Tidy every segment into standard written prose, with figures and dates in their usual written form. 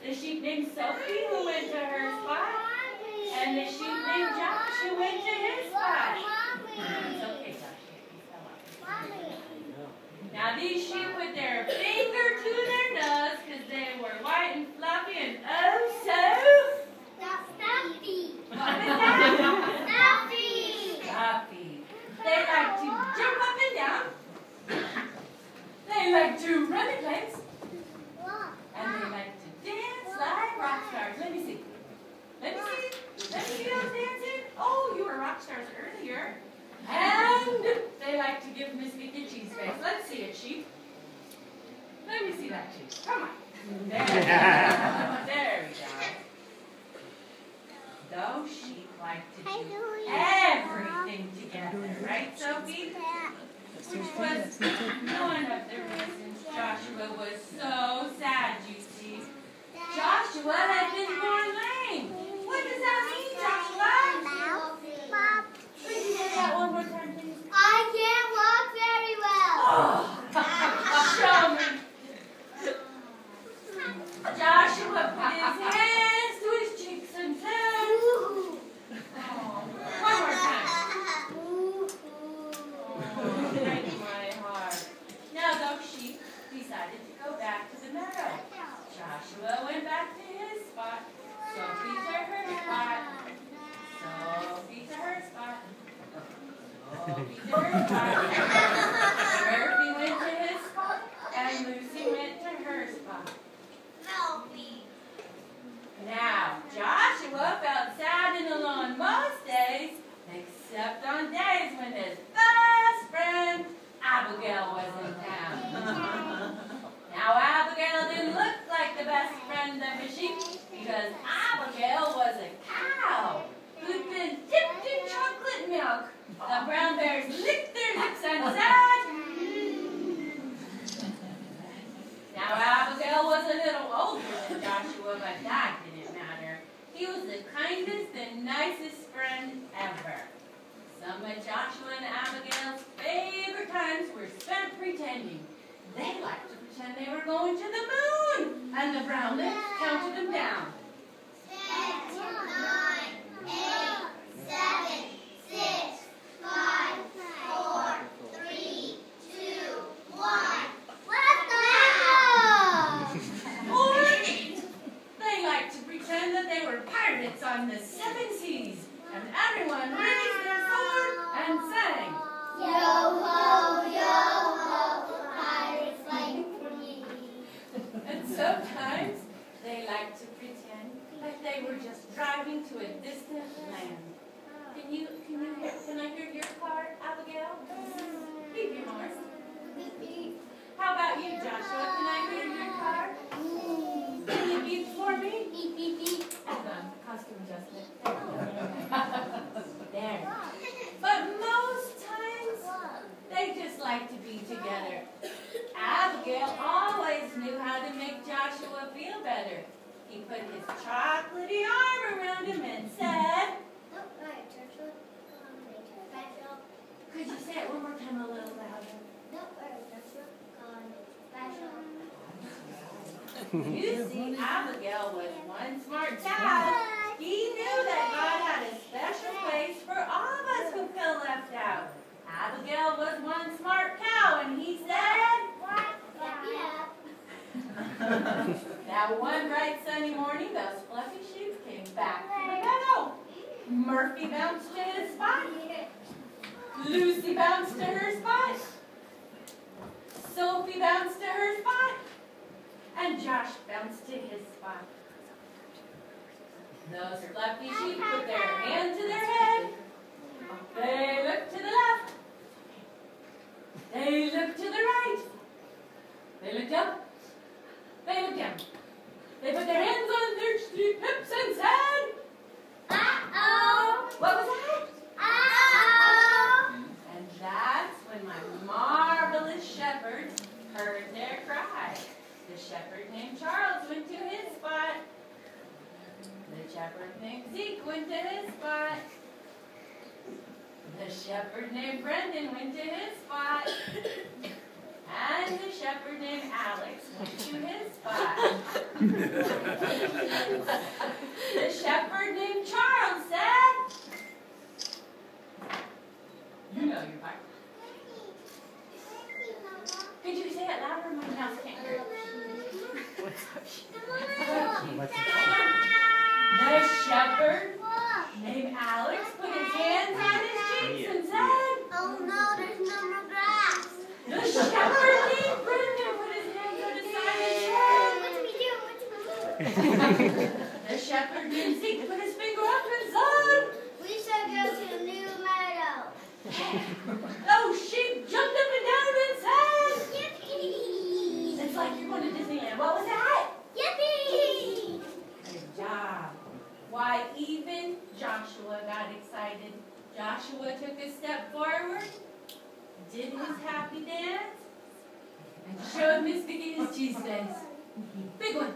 the sheep named Sophie who went to her spot, and the sheep named Josh who went to his spot. It's okay, Josh. Now these sheep put their finger to their nose because they were white and fluffy and oh so... Stuffy. What is that? Stuffy. Stuffy. They like to jump up and down. They like to run in place. And they like to dance like rock stars. Let me see. Let me see. Let me see those dancing. Oh, you were rock stars earlier. And they like to give Miss Vicky cheese face. Let's see it, sheep. Let me see that cheese. Come on. There we go. There we go. Those sheep like to do everything together, right, Sophie? Which was none of the reasons Joshua was so sad, you see. Joshua had been born lame. What does that mean, Joshua? Could you say that one more time, please? I can't walk very well. Show me. Joshua put his hands to his cheeks and said, one more time. Break my heart. Now those sheep decided to go back to the meadow. Joshua went back to his spot. Sophie to her spot. Sophie to her spot. Sophie to her spot. Murphy went to his spot. And Lucy went to her spot. Now, Joshua felt sad and alone most days, except on days when his best friend, Abigail, was in town. Now, Abigail didn't look like the best friend of a sheep, because Abigail was a cow who'd been dipped in chocolate milk. The brown bears licked their lips and said, Now, Abigail was a little older than Joshua, but that didn't matter. He was the kindest and nicest friend ever. Some of Joshua and Abigail's favorite times were spent pretending. They liked to pretend they were going to the moon, and the brown lips counted them down. 10, 9, 8, 7, 6, 5, 4, 3, 2, 1. Or they liked to pretend that they were pirates on the 7 seas, and everyone raised their sword and sang, Yo-ho, pirates like me. And sometimes they liked to pretend like they were just driving to a distant land. Can I hear your car, Abigail? Beep your horse. How about you, Joshua? Can I hear your car? Can you beep for me? Beep, beep, beep. Hold on, costume adjustment. There. But most times, they just like to be together. Abigail always knew how to make Joshua feel better. He put his chocolatey arm around him and said, Could you say it one more time a little louder? You see, Abigail was one smart child. He knew that God had a special place for all of us who feel left out. Abigail was one smart cow, and he said, Now one bright sunny morning, those fluffy sheep came back to the meadow. Murphy bounced to his spot. Lucy bounced to her spot. Sophie bounced to her spot. And Josh bounced to his spot. Those fluffy sheep put their hand to their head. They looked to the left. They looked to the right. They looked up. They looked down. They put their hands on their street hips and said, Uh-oh. What was that? Uh-oh. And that's when my marvelous shepherds heard their cry. The shepherd named Charles went to his spot. The shepherd named Zeke went to his spot. The shepherd named Brendan went to his spot. And the shepherd named Alex went to his spot. The shepherd named Charles said, you know your part. Could you say it louder? My house can't hear it. The shepherd named Alex put his hands on his cheeks and said, Oh no, there's no more grass. the shepherd named Brendan put his hands on his side and said, the shepherd named Zeke put his finger up and said, We should go to the new meadow. those sheep jumped up and down and said, Yippee! it's like you're going to Disneyland. What was that? Yippee! Good job. Why, even Joshua got excited. Joshua took a step forward, did his happy dance, and showed Miss Vicky his cheese face. Big one.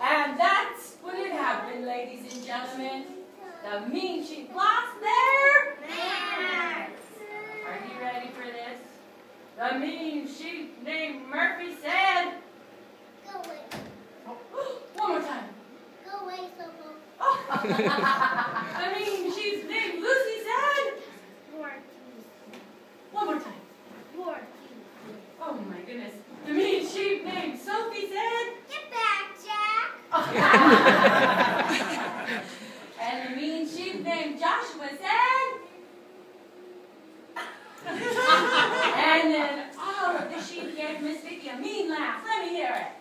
And that's what had happened, ladies and gentlemen. The mean sheep lost their Manners. Are you ready for this? The mean sheep named Murphy said, Go away. one more time. Go away, Sopo. The mean sheep named Lucy said, More teeth. one more time. More teeth. Oh my goodness. The mean sheep named Sophie said, Get back, Jack. and the mean sheep named Joshua said, and then all of the sheep gave Miss Vicky a mean laugh. Let me hear it.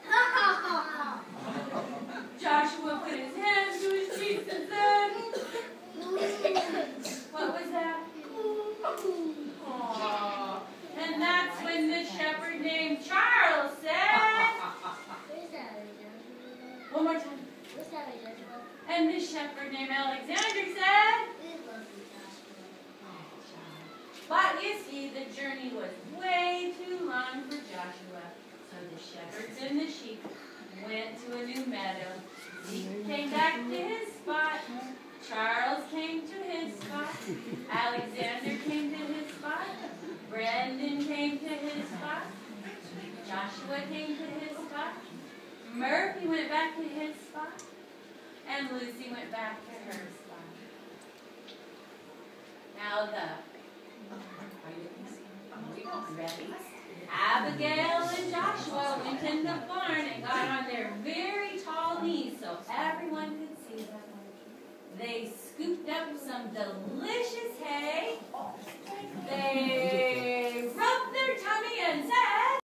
Joshua put his hands to his cheeks and said, what was that? Aww. And that's when the shepherd named Charles said, one more time. And the shepherd named Alexander said, but you see, the journey was way too long for Joshua. So the shepherds and the sheep went to a new meadow. Zeke came back to his spot. Charles came to his spot. Alexander came to his spot. Brendan came to his spot. Joshua came to his spot. Murphy went back to his spot. And Lucy went back to her spot. Now ready? Abigail and Joshua went in the barn and got on their very tall knees so everyone could see them. They scooped up some delicious hay. They